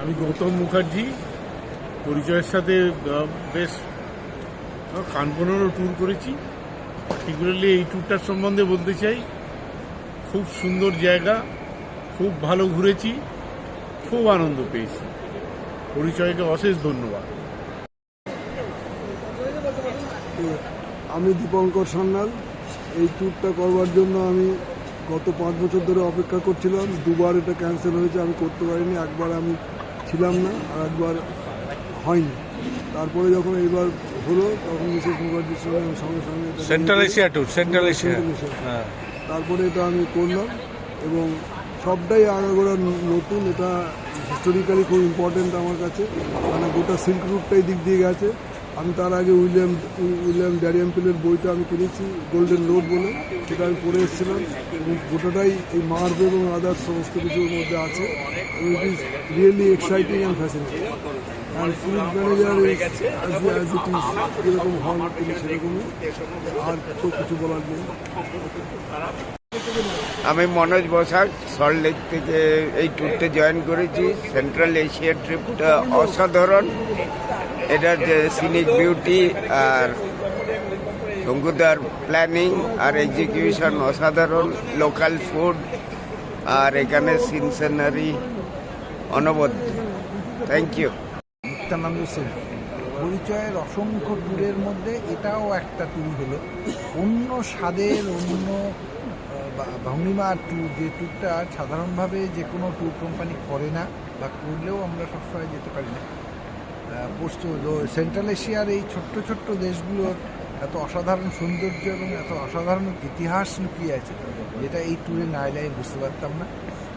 আমি গৌতম মুখার্জি পরিচয়ের সাথে বেশ কানপুরেরও ট্যুর করেছি। পার্টিকুলারলি এই ট্যুরটার সম্বন্ধে বলতে চাই, খুব সুন্দর জায়গা, খুব ভালো ঘুরেছি, খুব আনন্দ পেয়েছি। পরিচয়কে অশেষ ধন্যবাদ। আমি দীপঙ্কর সান্যাল। এই ট্যুরটা করবার জন্য আমি গত 5 বছর ধরে অপেক্ষা করছিলাম। দুবার এটা ক্যান্সেল হয়েছে, আমি করতে পারিনি। একবার আমি ছিলাম না, আর একবার হয়নি। তারপরে যখন এইবার হলো তখন মিসেস মুখার্জির সঙ্গে আমি সঙ্গে সঙ্গে central Asia tour, central Asia. তারপরে এটা আমি করলাম এবং সবটাই আগাগোড়া নতুন। এটা হিস্টোরিক্যালি খুব ইম্পর্টেন্ট আমার কাছে, মানে গোটা সিল্ক রুটটাই দিক দিয়ে গেছে। আমি তার আগে উইলিয়াম ড্যারিয়াম্পিলের বইটা আমি কিনেছি, গোল্ডেন রোড বলে, সেটা আমি পড়ে এসেছিলাম এবং গোটাটাই এই মার্ভ এবং আদার্স সমস্ত কিছুর মধ্যে আছে। It is really exciting and fascinating. And tour manager as it is, যেরকম হন তিনি সেরকমই। আর তো কিছু বলার নেই। আমি মনোজ বসাক, সল্টলেক থেকে এই ট্যুরটা জয়েন করেছি। সেন্ট্রাল এশিয়া ট্রিপটা অসাধারণ। এটার যে সিনিক বিউটি আর শঙ্কুদার প্ল্যানিং আর এক্সিকিউশন অসাধারণ। লোকাল ফুড আর এখানে সিনসিনারি অনবদ্য। Thank you. নিত্যানন্দ সিং। পরিচয়ের অসংখ্য ট্যুরের মধ্যে এটাও একটা ট্যুর হলো, অন্য স্বাদের, অন্য ভঙ্গিমার ট্যুর, যে ট্যুরটা সাধারণভাবে যে কোনো ট্যুর কোম্পানি করে না, বা করলেও আমরা সবসময় যেতে পারি না। সেন্ট্রাল এশিয়ার এই ছোট্ট ছোট্ট দেশগুলোর এত অসাধারণ সৌন্দর্য এবং এত অসাধারণ ইতিহাস লুকিয়ে আছে, যেটা এই ট্যুরে না এলে বুঝতে পারতাম না।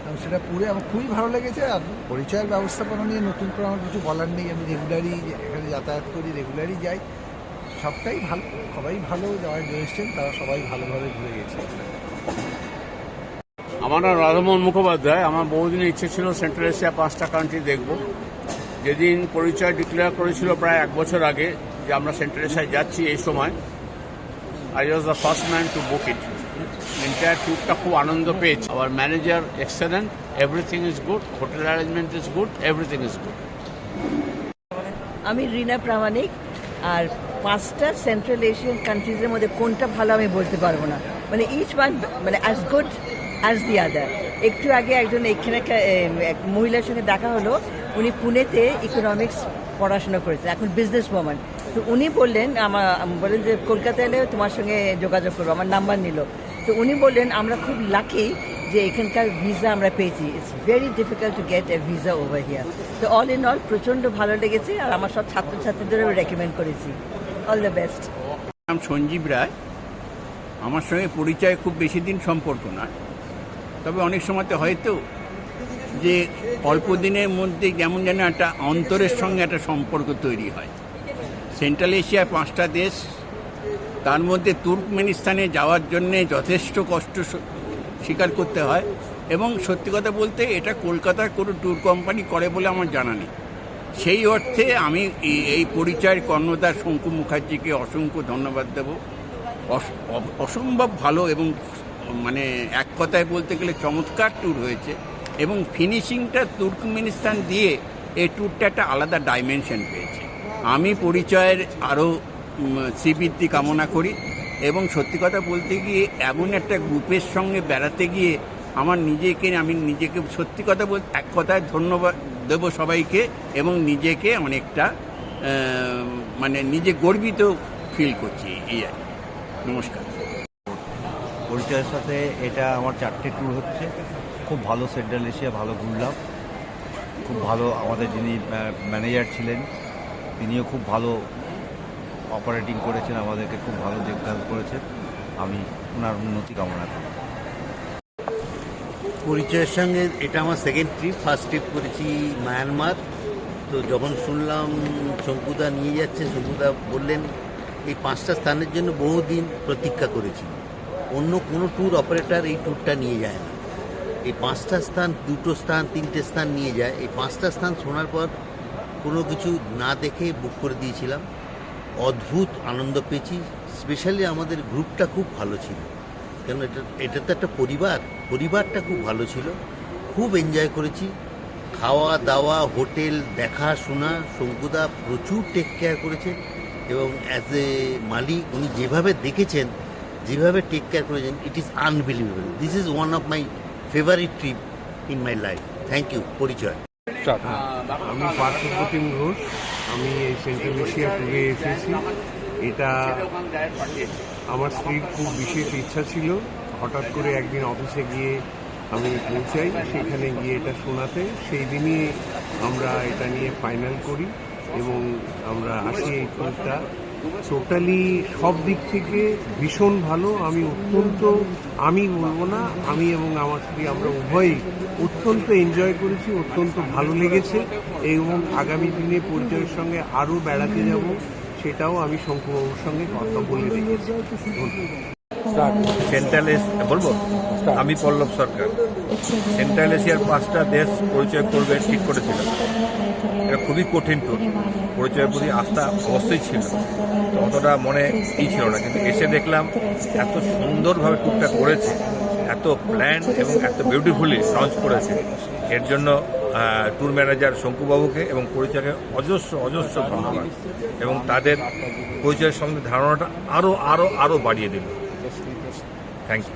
এবং সেটা পুরে আমার খুবই ভালো লেগেছে। আর পরিচয়ের ব্যবস্থাপনা নিয়ে নতুন করে আমার কিছু বলার নেই। আমি রেগুলারই এখানে যাতায়াত করি, রেগুলারই যাই। সবটাই ভালো, সবাই ভালো। যারা এসেছেন তারা সবাই ভালোভাবে ঘুরে গেছে। আমার নাম রাধামোহন মুখোপাধ্যায়। আমার বহুদিনের ইচ্ছে ছিল সেন্ট্রাল এশিয়া 5টা কান্ট্রি দেখব। যেদিন পরিচয় ডিক্লেয়ার করেছিল প্রায় 1 বছর আগে যে আমরা সেন্ট্রাল এশিয়ায় যাচ্ছি, এই সময় I was the first man to book it. Entire ট্যুরটা খুব আনন্দ পেয়েছি। Our manager excellent, everything is good, hotel arrangement is good, everything is good. আমি রিনা প্রামাণিক। আর 5টা সেন্ট্রাল এশিয়ান কান্ট্রিজের মধ্যে কোনটা ভালো আমি বলতে পারবো না, মানে ইচ ওয়ান মানে অ্যাজ গুড অ্যাজ দি আদার। একটু আগে একজন এখানে এক মহিলার সঙ্গে দেখা হলো, উনি পুনেতে ইকোনমিক্স পড়াশোনা করেছেন, এখন বিজনেস ওম্যান। তো উনি বললেন বলেন যে কলকাতা এলে তোমার সঙ্গে যোগাযোগ করবো, আমার নাম্বার নিল। তো উনি বললেন আমরা খুব লাকি যে এখানকার ভিসা আমরা পেয়েছি। It's very difficult to get a visa over here. তো অল ইন অল প্রচণ্ড ভালো লেগেছে। আর আমার সব ছাত্রছাত্রীদেরও রেকমেন্ড করেছি। All the best. নাম সঞ্জীব রায়। আমার সঙ্গে পরিচয় খুব বেশি দিন সম্পর্ক না, তবে অনেক সময়তে হয়তো যে অল্প দিনের মধ্যে যেমন যেন একটা অন্তরের সঙ্গে একটা সম্পর্ক তৈরি হয়। সেন্ট্রাল এশিয়ার 5টা দেশ, তার মধ্যে তুর্কমেনিস্তানে যাওয়ার জন্যে যথেষ্ট কষ্ট স্বীকার করতে হয়। এবং সত্যি কথা বলতে এটা কলকাতার কোনো ট্যুর কোম্পানি করে বলে আমার জানা নেই। সেই অর্থে আমি এই পরিচয়ের কর্ণধার শঙ্কু মুখার্জিকে অসংখ্য ধন্যবাদ দেব। অসম্ভব ভালো এবং মানে এক কথায় বলতে গেলে চমৎকার ট্যুর হয়েছে। এবং ফিনিশিংটা তুর্কমেনিস্তান দিয়ে এই ট্যুরটা একটা আলাদা ডাইমেনশন পেয়েছে। আমি পরিচয়ের আরও শ্রীবৃদ্ধি কামনা করি। এবং সত্যি কথা বলতে গিয়ে এমন একটা গ্রুপের সঙ্গে বেড়াতে গিয়ে আমি নিজেকে সত্যি কথা বলতে এক কথায় ধন্যবাদ দেব সবাইকে, এবং নিজেকে অনেকটা মানে নিজে গর্বিত ফিল করছি। এই আর নমস্কার। পরিচয়ের সাথে এটা আমার 4টে ট্যুর হচ্ছে। খুব ভালো সেন্ট্রাল এশিয়া, ভালো ঘুরলাম। খুব ভালো আমাদের যিনি ম্যানেজার ছিলেন তিনিও খুব ভালো অপারেটিং করেছেন, আমাদেরকে খুব ভালো দেখভাল করেছেন। আমি ওনার উন্নতি কামনা করি। পরিচয়ের সঙ্গে এটা আমার সেকেন্ড ট্রিপ। ফার্স্ট ট্রিপ করেছি মায়ানমার। তো যখন শুনলাম শঙ্কুদা নিয়ে যাচ্ছে, শঙ্কুদা বললেন এই 5টা স্থানের জন্য বহুদিন প্রতীক্ষা করেছি, অন্য কোনো ট্যুর অপারেটর এই ট্যুরটা নিয়ে যায় না। এই 5টা স্থান, 2টো স্থান, 3টে স্থান নিয়ে যায়। এই 5টা স্থান শোনার পর কোনো কিছু না দেখে বুক করে দিয়েছিলাম। অদ্ভুত আনন্দ পেয়েছি। স্পেশালি আমাদের গ্রুপটা খুব ভালো ছিল, কেন এটা তো একটা পরিবারটা খুব ভালো ছিল। খুব এনজয় করেছি। খাওয়া দাওয়া হোটেল দেখাশোনা শঙ্কুদা প্রচুর টেক কেয়ার করেছেন এবং অ্যাজ এ মালিক উনি যেভাবে দেখেছেন যেভাবে টেক কেয়ার করেছেন it is unbelievable. This is one of my favourite trip in my life. Thank you. পরিচয়। আমি পার্থপ্রতিম ঘোষ। আমি এই সেন্ট্রাল এশিয়া ট্যুরে এসেছি। এটা আমার স্ত্রীর খুব বিশেষ ইচ্ছা ছিল। হঠাৎ করে একদিন অফিসে গিয়ে আমি পৌঁছাই, সেখানে গিয়ে এটা শোনাতে, সেই দিনই আমরা এটা নিয়ে ফাইনাল করি এবং আমরা আসি। এই ট্যুরটা টোটালি সব দিক থেকে ভীষণ ভালো। আমি বলবো না, আমি এবং আমার স্ত্রী আমরা উভয়ই অত্যন্ত এনজয় করেছি, অত্যন্ত ভালো লেগেছে এবং আগামী দিনে পরিচয়ের সঙ্গে আরও বেড়াতে যাব, সেটাও আমি শঙ্কুবাবুর সঙ্গে কথা বলে রেখেছি। সেন্ট্রাল বলবো আমি পল্লব সরকার। সেন্ট্রাল এশিয়ার 5টা দেশ পরিচয় করবে ঠিক করেছিল। এটা খুবই কঠিন ট্যুর, পরিচয়ের প্রতি আস্থা অবশ্যই ছিল, তো অতটা মনে ছিল না, কিন্তু এসে দেখলাম এত সুন্দরভাবে ট্যুরটা করেছে, এত প্ল্যান এবং এত বিউটিফুলি লঞ্চ করেছে। এর জন্য ট্যুর ম্যানেজার শঙ্কুবাবুকে এবং পরিচয়কে অজস্র ধন্যবাদ, এবং তাদের পরিচয়ের সম্বন্ধে ধারণাটা আরও বাড়িয়ে দিল। Thank you.